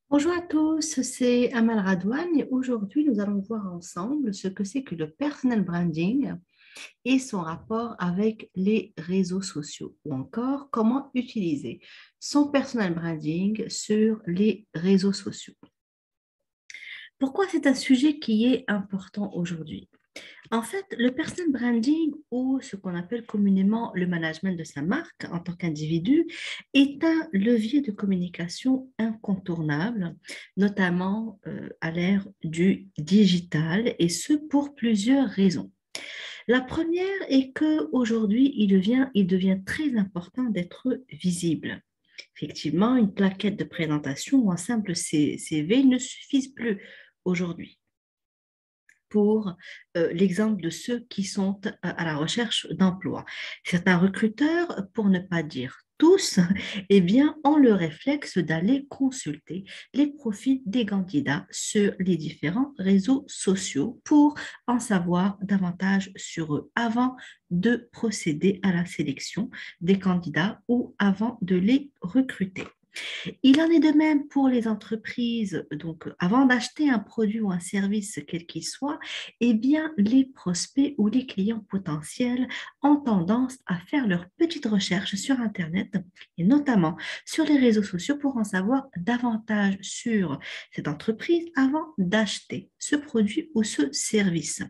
Bonjour à tous, c'est Amal Radouane et aujourd'hui nous allons voir ensemble ce que c'est que le personal branding et son rapport avec les réseaux sociaux ou encore comment utiliser son personal branding sur les réseaux sociaux. Pourquoi c'est un sujet qui est important aujourd'hui? En fait, le personal branding ou ce qu'on appelle communément le management de sa marque en tant qu'individu est un levier de communication incontournable, notamment à l'ère du digital, et ce pour plusieurs raisons. La première est que aujourd'hui, il devient très important d'être visible. Effectivement, une plaquette de présentation ou un simple CV ne suffisent plus aujourd'hui pour l'exemple de ceux qui sont à la recherche d'emploi. Certains recruteurs, pour ne pas dire tous, eh bien, ont le réflexe d'aller consulter les profils des candidats sur les différents réseaux sociaux pour en savoir davantage sur eux avant de procéder à la sélection des candidats ou avant de les recruter. Il en est de même pour les entreprises. Donc, avant d'acheter un produit ou un service, quel qu'il soit, eh bien, les prospects ou les clients potentiels ont tendance à faire leurs petites recherches sur Internet et notamment sur les réseaux sociaux pour en savoir davantage sur cette entreprise avant d'acheter ce produit ou ce service.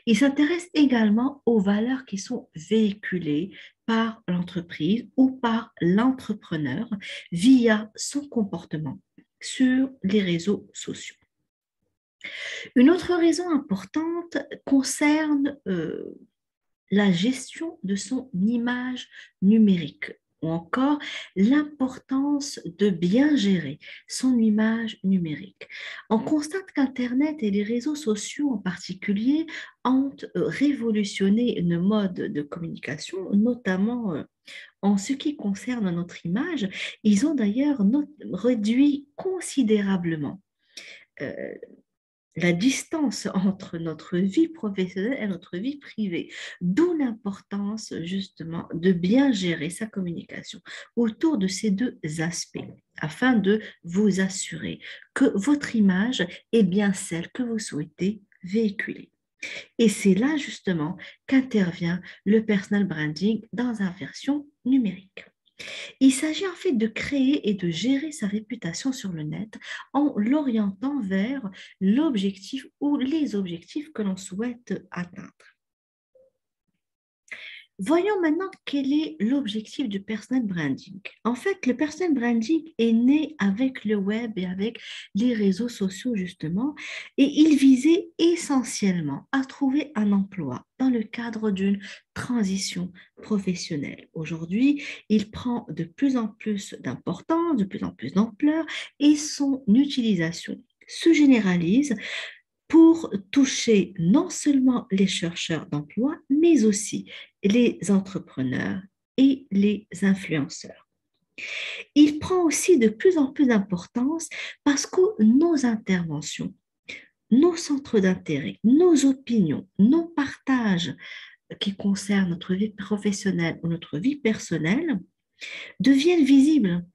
Ils s'intéressent également aux valeurs qui sont véhiculées par l'entreprise ou par l'entrepreneur via son comportement sur les réseaux sociaux. Une autre raison importante concerne la gestion de son image numérique ou encore l'importance de bien gérer son image numérique. On constate qu'Internet et les réseaux sociaux en particulier ont révolutionné nos modes de communication, notamment en ce qui concerne notre image. Ils ont d'ailleurs réduit considérablement euh, la distance entre notre vie professionnelle et notre vie privée, d'où l'importance justement de bien gérer sa communication autour de ces deux aspects afin de vous assurer que votre image est bien celle que vous souhaitez véhiculer. Et c'est là justement qu'intervient le personal branding dans la version numérique. Il s'agit en fait de créer et de gérer sa réputation sur le net en l'orientant vers l'objectif ou les objectifs que l'on souhaite atteindre. Voyons maintenant quel est l'objectif du personal branding. En fait, le personal branding est né avec le web et avec les réseaux sociaux justement, et il visait essentiellement à trouver un emploi dans le cadre d'une transition professionnelle. Aujourd'hui, il prend de plus en plus d'importance, de plus en plus d'ampleur, et son utilisation se généralise pour toucher non seulement les chercheurs d'emploi, mais aussi les entrepreneurs et les influenceurs. Il prend aussi de plus en plus d'importance parce que nos interventions, nos centres d'intérêt, nos opinions, nos partages qui concernent notre vie professionnelle ou notre vie personnelle deviennent visibles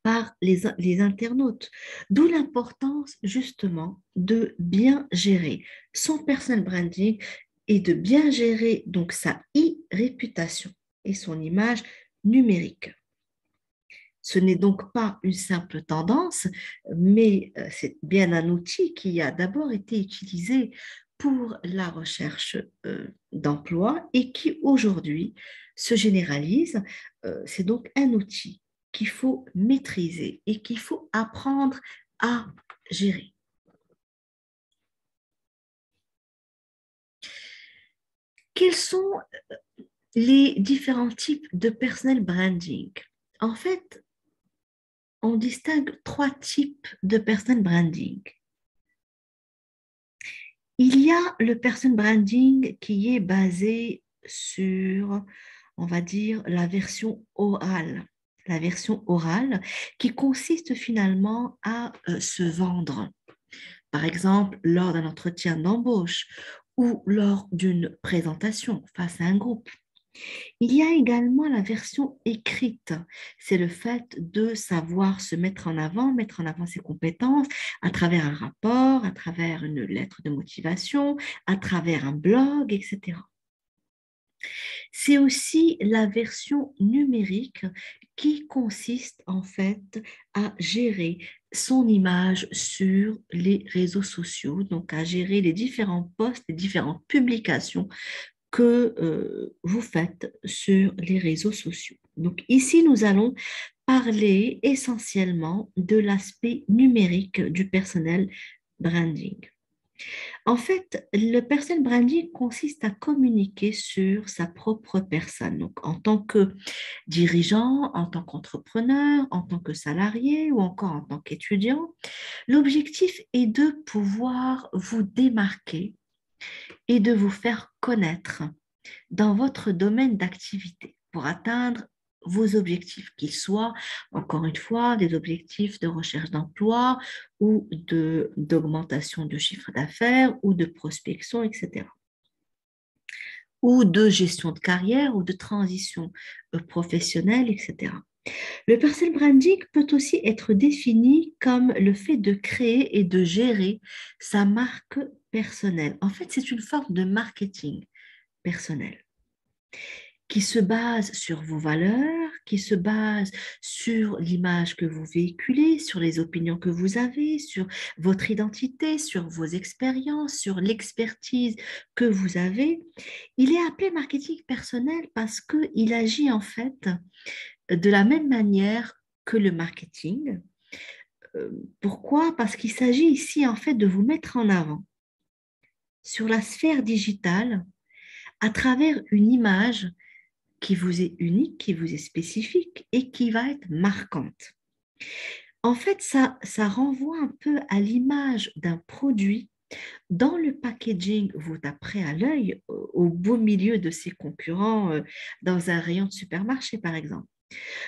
par les internautes. D'où l'importance justement de bien gérer son personal branding et de bien gérer donc sa e-réputation et son image numérique. Ce n'est donc pas une simple tendance, mais c'est bien un outil qui a d'abord été utilisé pour la recherche d'emploi et qui aujourd'hui se généralise. C'est donc un outil qu'il faut maîtriser et qu'il faut apprendre à gérer. Quels sont les différents types de personal branding? En fait, on distingue trois types de personal branding. Il y a le person branding qui est basé sur, on va dire, la version orale qui consiste finalement à se vendre. Par exemple, lors d'un entretien d'embauche ou lors d'une présentation face à un groupe. Il y a également la version écrite. C'est le fait de savoir se mettre en avant ses compétences à travers un rapport, à travers une lettre de motivation, à travers un blog, etc. C'est aussi la version numérique qui consiste en fait à gérer son image sur les réseaux sociaux, donc à gérer les différents posts, les différentes publications que vous faites sur les réseaux sociaux. Donc ici, nous allons parler essentiellement de l'aspect numérique du personnel branding. En fait, le personal branding consiste à communiquer sur sa propre personne. Donc, en tant que dirigeant, en tant qu'entrepreneur, en tant que salarié ou encore en tant qu'étudiant, l'objectif est de pouvoir vous démarquer et de vous faire connaître dans votre domaine d'activité pour atteindre vos objectifs, qu'ils soient, encore une fois, des objectifs de recherche d'emploi ou d'augmentation de chiffre d'affaires ou de prospection, etc. Ou de gestion de carrière ou de transition professionnelle, etc. Le personal branding peut aussi être défini comme le fait de créer et de gérer sa marque personnelle. En fait, c'est une forme de marketing personnel qui se base sur vos valeurs, qui se base sur l'image que vous véhiculez, sur les opinions que vous avez, sur votre identité, sur vos expériences, sur l'expertise que vous avez. Il est appelé marketing personnel parce qu'il agit en fait de la même manière que le marketing. Pourquoi? Parce qu'il s'agit ici en fait de vous mettre en avant sur la sphère digitale à travers une image qui vous est unique, qui vous est spécifique et qui va être marquante. En fait, ça renvoie un peu à l'image d'un produit dans le packaging, vous taperez à l'œil au beau milieu de ses concurrents dans un rayon de supermarché, par exemple.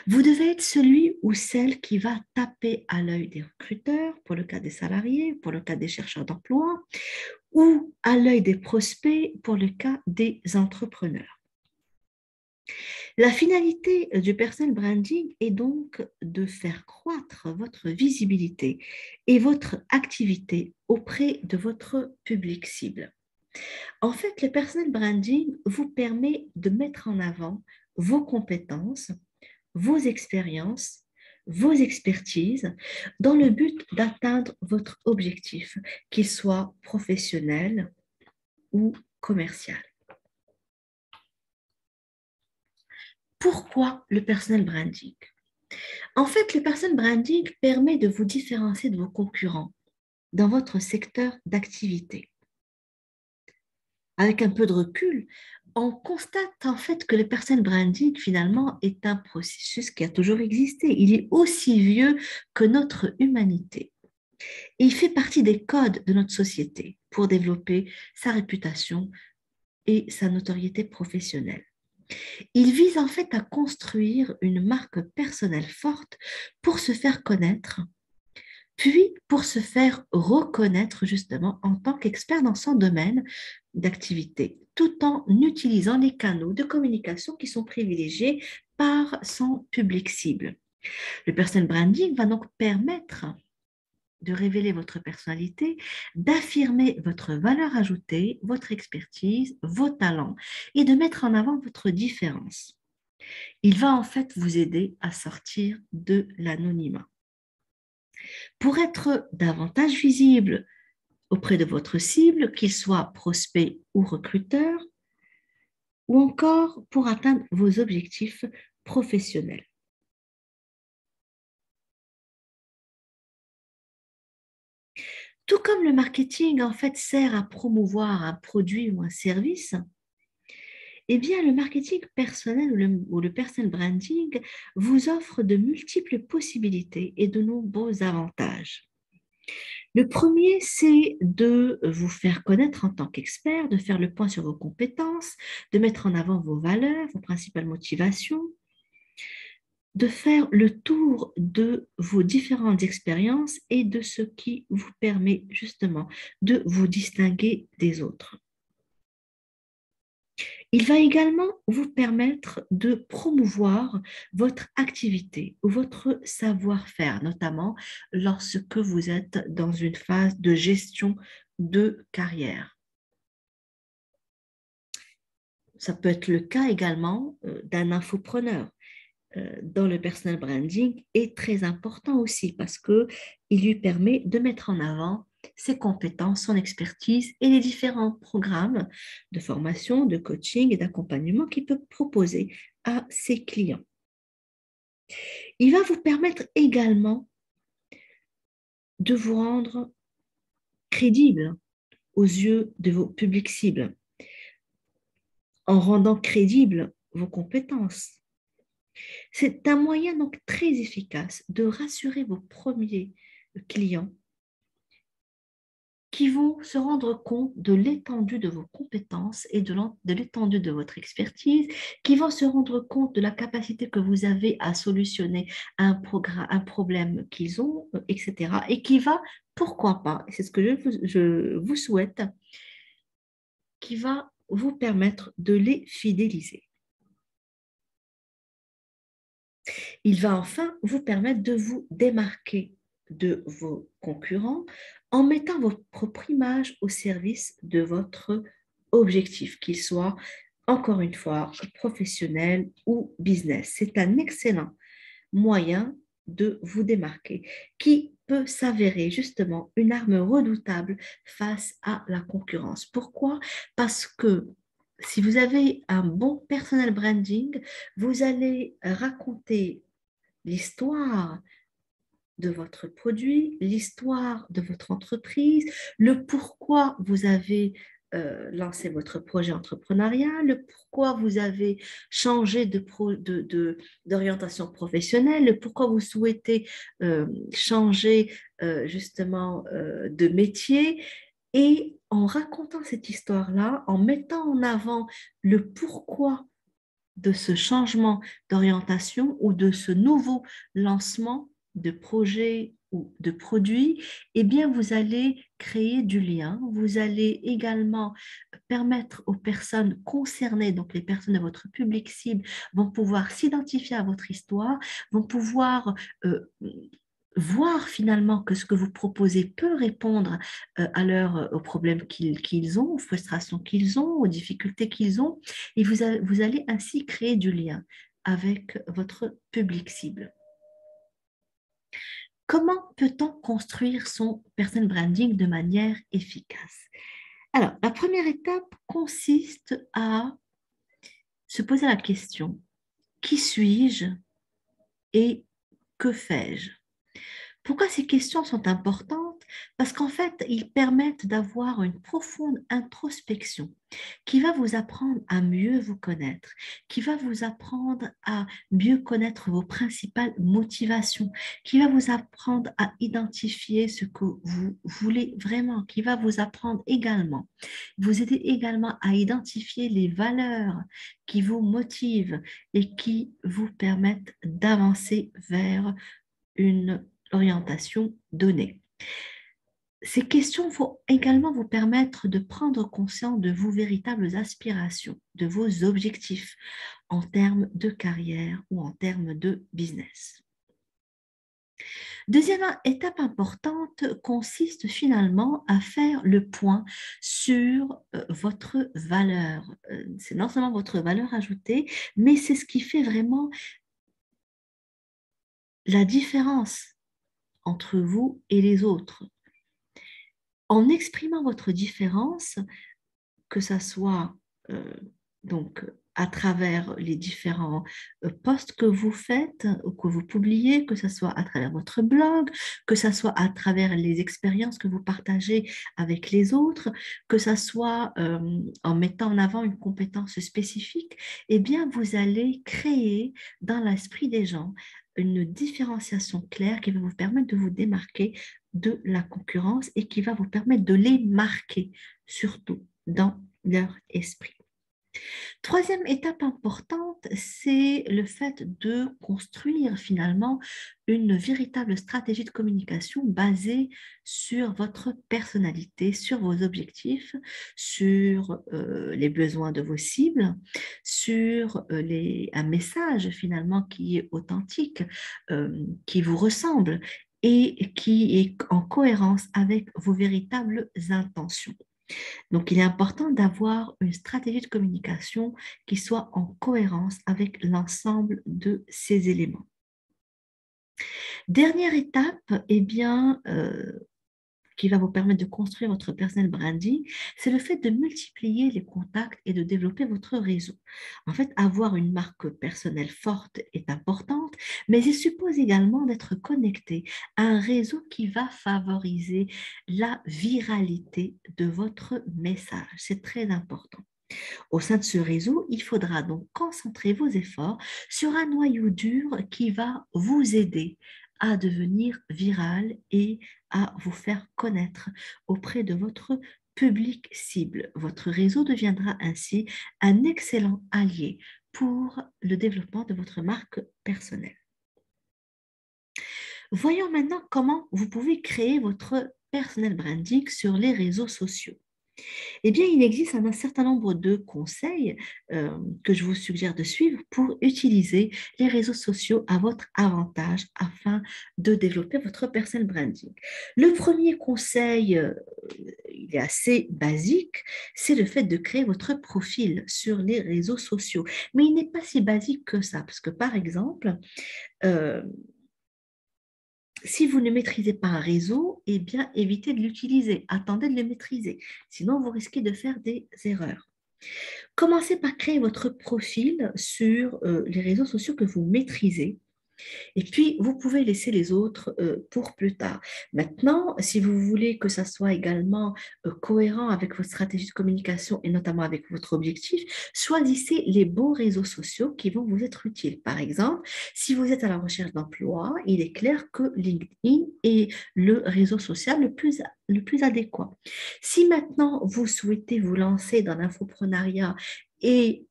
Vous devez être celui ou celle qui va taper à l'œil des recruteurs, pour le cas des salariés, pour le cas des chercheurs d'emploi, ou à l'œil des prospects, pour le cas des entrepreneurs. La finalité du personal branding est donc de faire croître votre visibilité et votre activité auprès de votre public cible. En fait, le personal branding vous permet de mettre en avant vos compétences, vos expériences, vos expertises dans le but d'atteindre votre objectif, qu'il soit professionnel ou commercial. Pourquoi le personal branding? En fait, le personal branding permet de vous différencier de vos concurrents dans votre secteur d'activité. Avec un peu de recul, on constate en fait que le personal branding finalement est un processus qui a toujours existé. Il est aussi vieux que notre humanité. Et il fait partie des codes de notre société pour développer sa réputation et sa notoriété professionnelle. Il vise en fait à construire une marque personnelle forte pour se faire connaître, puis pour se faire reconnaître justement en tant qu'expert dans son domaine d'activité, tout en utilisant les canaux de communication qui sont privilégiés par son public cible. Le personal branding va donc permettre de révéler votre personnalité, d'affirmer votre valeur ajoutée, votre expertise, vos talents et de mettre en avant votre différence. Il va en fait vous aider à sortir de l'anonymat. Pour être davantage visible auprès de votre cible, qu'il soit prospect ou recruteur, ou encore pour atteindre vos objectifs professionnels. Tout comme le marketing en fait sert à promouvoir un produit ou un service, eh bien le marketing personnel ou le personal branding vous offre de multiples possibilités et de nombreux avantages. Le premier, c'est de vous faire connaître en tant qu'expert, de faire le point sur vos compétences, de mettre en avant vos valeurs, vos principales motivations, de faire le tour de vos différentes expériences et de ce qui vous permet justement de vous distinguer des autres. Il va également vous permettre de promouvoir votre activité ou votre savoir-faire, notamment lorsque vous êtes dans une phase de gestion de carrière. Ça peut être le cas également d'un infopreneur. Dans le personal branding est très important aussi parce que il lui permet de mettre en avant ses compétences, son expertise et les différents programmes de formation, de coaching et d'accompagnement qu'il peut proposer à ses clients. Il va vous permettre également de vous rendre crédible aux yeux de vos publics cibles en rendant crédibles vos compétences. C'est un moyen donc très efficace de rassurer vos premiers clients qui vont se rendre compte de l'étendue de vos compétences et de l'étendue de votre expertise, qui vont se rendre compte de la capacité que vous avez à solutionner un problème qu'ils ont, etc. Et qui va, pourquoi pas, c'est ce que je vous souhaite, qui va vous permettre de les fidéliser. Il va enfin vous permettre de vous démarquer de vos concurrents en mettant votre propre image au service de votre objectif, qu'il soit, encore une fois, professionnel ou business. C'est un excellent moyen de vous démarquer qui peut s'avérer justement une arme redoutable face à la concurrence. Pourquoi? Parce que si vous avez un bon personal branding, vous allez raconter l'histoire de votre produit, l'histoire de votre entreprise, le pourquoi vous avez lancé votre projet entrepreneurial, le pourquoi vous avez changé d'orientation professionnelle, le pourquoi vous souhaitez changer justement de métier. Et en racontant cette histoire-là, en mettant en avant le pourquoi de ce changement d'orientation ou de ce nouveau lancement de projet ou de produit, eh bien, vous allez créer du lien. Vous allez également permettre aux personnes concernées, donc les personnes de votre public cible, vont pouvoir s'identifier à votre histoire, vont pouvoir voir finalement que ce que vous proposez peut répondre aux problèmes qu'ils ont, aux frustrations qu'ils ont, aux difficultés qu'ils ont, et vous allez ainsi créer du lien avec votre public cible. Comment peut-on construire son personal branding de manière efficace? Alors, la première étape consiste à se poser la question, qui suis-je et que fais-je? Pourquoi ces questions sont importantes? Parce qu'en fait, ils permettent d'avoir une profonde introspection qui va vous apprendre à mieux vous connaître, qui va vous apprendre à mieux connaître vos principales motivations, qui va vous apprendre à identifier ce que vous voulez vraiment, qui va vous apprendre également, vous aider également à identifier les valeurs qui vous motivent et qui vous permettent d'avancer vers une orientation donnée. Ces questions vont également vous permettre de prendre conscience de vos véritables aspirations, de vos objectifs en termes de carrière ou en termes de business. Deuxième étape importante consiste finalement à faire le point sur votre valeur. C'est non seulement votre valeur ajoutée, mais c'est ce qui fait vraiment la différence entre vous et les autres. En exprimant votre différence, que ça soit donc à travers les différents posts que vous faites ou que vous publiez, que ce soit à travers votre blog, que ce soit à travers les expériences que vous partagez avec les autres, que ce soit en mettant en avant une compétence spécifique, eh bien, vous allez créer dans l'esprit des gens une différenciation claire qui va vous permettre de vous démarquer de la concurrence et qui va vous permettre de les marquer, surtout dans leur esprit. Troisième étape importante, c'est le fait de construire finalement une véritable stratégie de communication basée sur votre personnalité, sur vos objectifs, sur les besoins de vos cibles, sur un message finalement qui est authentique, qui vous ressemble et qui est en cohérence avec vos véritables intentions. Donc, il est important d'avoir une stratégie de communication qui soit en cohérence avec l'ensemble de ces éléments. Dernière étape, eh bien, qui va vous permettre de construire votre personal branding, c'est le fait de multiplier les contacts et de développer votre réseau. En fait, avoir une marque personnelle forte est importante, mais il suppose également d'être connecté à un réseau qui va favoriser la viralité de votre message. C'est très important. Au sein de ce réseau, il faudra donc concentrer vos efforts sur un noyau dur qui va vous aider à devenir viral et à vous faire connaître auprès de votre public cible. Votre réseau deviendra ainsi un excellent allié pour le développement de votre marque personnelle. Voyons maintenant comment vous pouvez créer votre personal branding sur les réseaux sociaux. Eh bien, il existe un certain nombre de conseils que je vous suggère de suivre pour utiliser les réseaux sociaux à votre avantage afin de développer votre personal branding. Le premier conseil, il est assez basique, c'est le fait de créer votre profil sur les réseaux sociaux. Mais il n'est pas si basique que ça, parce que par exemple, euh, si vous ne maîtrisez pas un réseau, eh bien, évitez de l'utiliser. Attendez de le maîtriser. Sinon, vous risquez de faire des erreurs. Commencez par créer votre profil sur les réseaux sociaux que vous maîtrisez. Et puis, vous pouvez laisser les autres pour plus tard. Maintenant, si vous voulez que ça soit également cohérent avec votre stratégie de communication et notamment avec votre objectif, choisissez les bons réseaux sociaux qui vont vous être utiles. Par exemple, si vous êtes à la recherche d'emploi, il est clair que LinkedIn est le réseau social le plus adéquat. Si maintenant vous souhaitez vous lancer dans l'infoprenariat et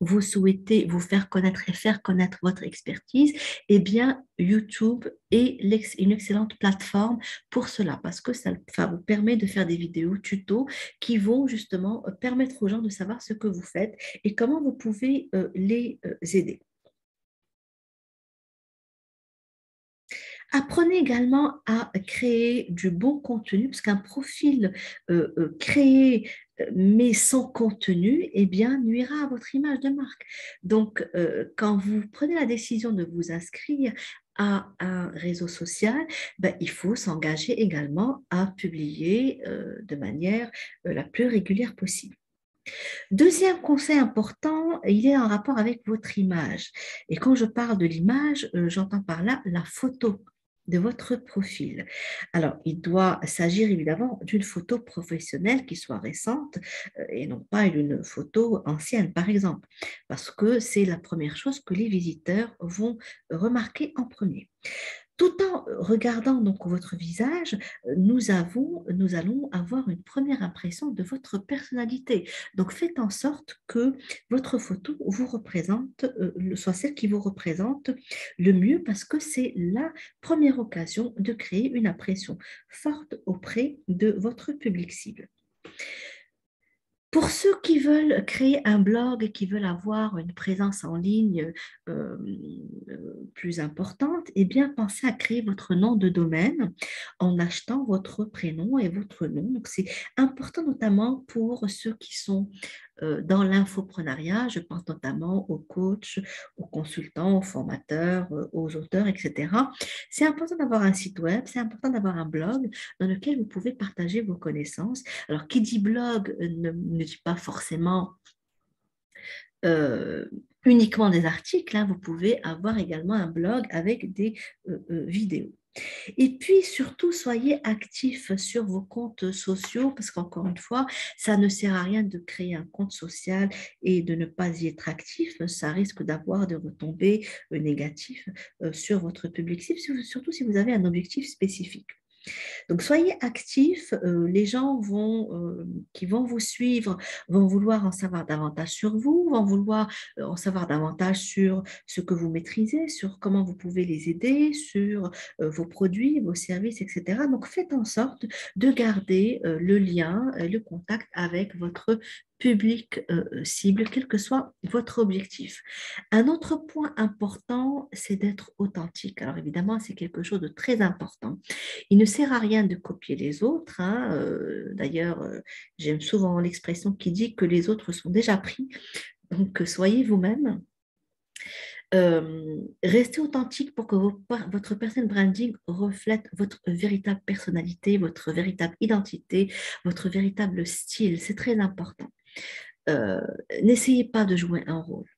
vous souhaitez vous faire connaître et faire connaître votre expertise, eh bien, YouTube est une excellente plateforme pour cela parce que ça vous permet de faire des vidéos tutos qui vont justement permettre aux gens de savoir ce que vous faites et comment vous pouvez les aider. Apprenez également à créer du bon contenu, parce qu'un profil créé mais sans contenu, eh bien, nuira à votre image de marque. Donc, quand vous prenez la décision de vous inscrire à un réseau social, ben, il faut s'engager également à publier de manière la plus régulière possible. Deuxième conseil important, il est en rapport avec votre image. Et quand je parle de l'image, j'entends par là la photo de votre profil. Alors, il doit s'agir évidemment d'une photo professionnelle qui soit récente et non pas d'une photo ancienne, par exemple, parce que c'est la première chose que les visiteurs vont remarquer en premier. Tout en regardant donc votre visage, nous allons avoir une première impression de votre personnalité. Donc faites en sorte que votre photo vous représente, soit celle qui vous représente le mieux parce que c'est la première occasion de créer une impression forte auprès de votre public cible. Pour ceux qui veulent créer un blog et qui veulent avoir une présence en ligne euh, plus importante, eh bien, pensez à créer votre nom de domaine en achetant votre prénom et votre nom. Donc, c'est important notamment pour ceux qui sont dans l'infoprenariat. Je pense notamment aux coachs, aux consultants, aux formateurs, aux auteurs, etc. C'est important d'avoir un site web, c'est important d'avoir un blog dans lequel vous pouvez partager vos connaissances. Alors, qui dit blog ne dit pas forcément euh, uniquement des articles, hein. Vous pouvez avoir également un blog avec des vidéos. Et puis surtout, soyez actifs sur vos comptes sociaux parce qu'encore une fois, ça ne sert à rien de créer un compte social et de ne pas y être actif. Ça risque d'avoir des retombées négatives sur votre public cible, surtout si vous avez un objectif spécifique. Donc, soyez actifs. Les gens qui vont vous suivre vont vouloir en savoir davantage sur vous, vont vouloir en savoir davantage sur ce que vous maîtrisez, sur comment vous pouvez les aider, sur vos produits, vos services, etc. Donc, faites en sorte de garder le lien, le contact avec votre public cible, quel que soit votre objectif. Un autre point important, c'est d'être authentique. Alors évidemment, c'est quelque chose de très important. Il ne sert à rien de copier les autres, hein. D'ailleurs, j'aime souvent l'expression qui dit que les autres sont déjà pris. Donc, soyez vous-même. Restez authentique pour que votre personal branding reflète votre véritable personnalité, votre véritable identité, votre véritable style. C'est très important. Euh, N'essayez pas de jouer un rôle.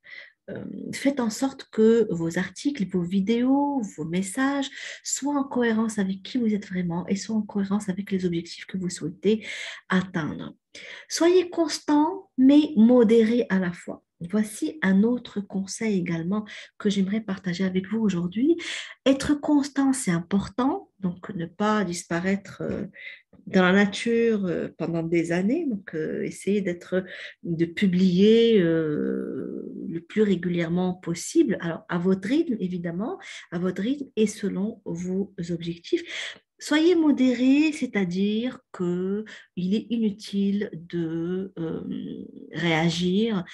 Euh, Faites en sorte que vos articles, vos vidéos, vos messages soient en cohérence avec qui vous êtes vraiment et soient en cohérence avec les objectifs que vous souhaitez atteindre. Soyez constant, mais modéré à la fois. Voici un autre conseil également que j'aimerais partager avec vous aujourd'hui. Être constant, c'est important, donc ne pas disparaître dans la nature pendant des années. Donc, essayez de publier le plus régulièrement possible. Alors, à votre rythme, évidemment, à votre rythme et selon vos objectifs. Soyez modéré, c'est-à-dire qu'il est inutile de réagir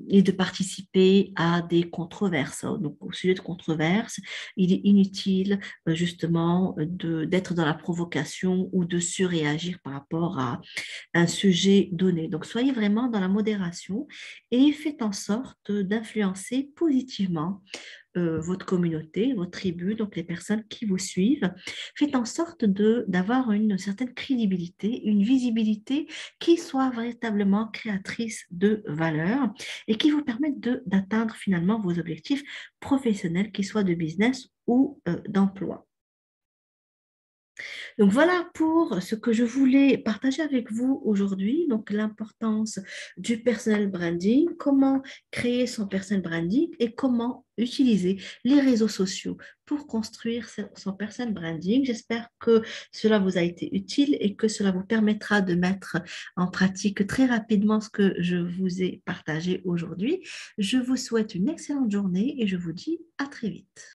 et de participer à des controverses. Donc, au sujet de controverses, il est inutile justement d'être dans la provocation ou de surréagir par rapport à un sujet donné. Donc, soyez vraiment dans la modération et faites en sorte d'influencer positivement votre communauté, votre tribu, donc les personnes qui vous suivent. Faites en sorte d'avoir une certaine crédibilité, une visibilité qui soit véritablement créatrice de valeur et qui vous permette d'atteindre finalement vos objectifs professionnels, qu'ils soient de business ou d'emploi. Donc voilà pour ce que je voulais partager avec vous aujourd'hui. Donc l'importance du personal branding, comment créer son personal branding et comment utiliser les réseaux sociaux pour construire son personal branding. J'espère que cela vous a été utile et que cela vous permettra de mettre en pratique très rapidement ce que je vous ai partagé aujourd'hui. Je vous souhaite une excellente journée et je vous dis à très vite.